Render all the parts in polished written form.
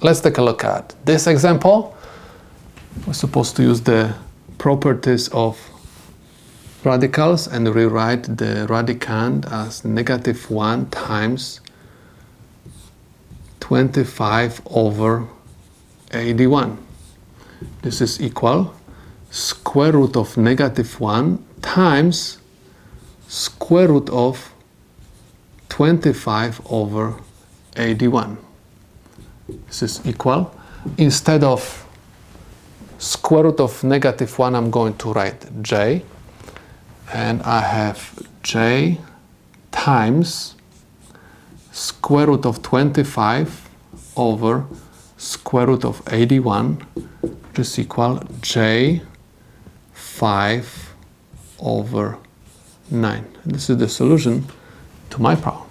Let's take a look at this example. We're supposed to use the properties of radicals and rewrite the radicand as -1 times 25 over 81. This is equal square root of -1 times square root of 25 over 81. This is equal. Instead of square root of -1, I'm going to write j. And I have j times square root of 25 over square root of 81, which is equal j 5 over 9. This is the solution to my problem.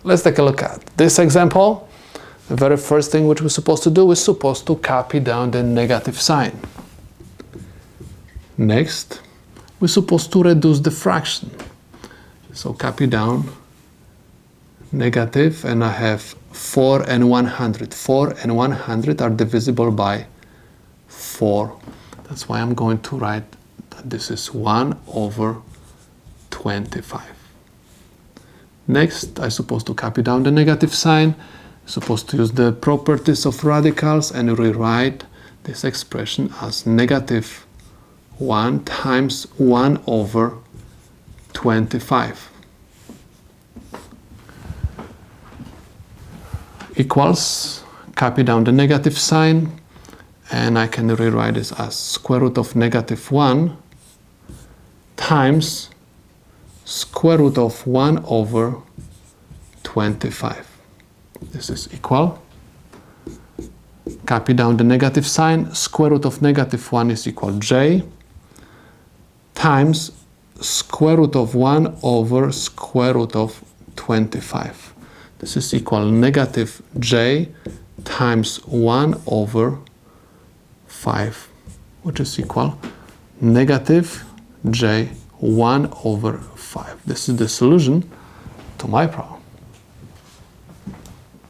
Let's take a look at this example. The very first thing which we're supposed to do is supposed to copy down the negative sign. Next, we're supposed to reduce the fraction. So copy down negative, and I have 4 and 100. 4 and 100 are divisible by 4. That's why I'm going to write that this is 1 over 25. Next, I'm supposed to copy down the negative sign. Supposed to use the properties of radicals and rewrite this expression as -1 times 1 over 25 equals, copy down the negative sign, and I can rewrite this as square root of -1 times square root of 1 over 25. This is equal. Copy down the negative sign. Square root of -1 is equal j times square root of 1 over square root of 25. This is equal -j times 1 over 5, which is equal -j 1 over 5. This is the solution to my problem.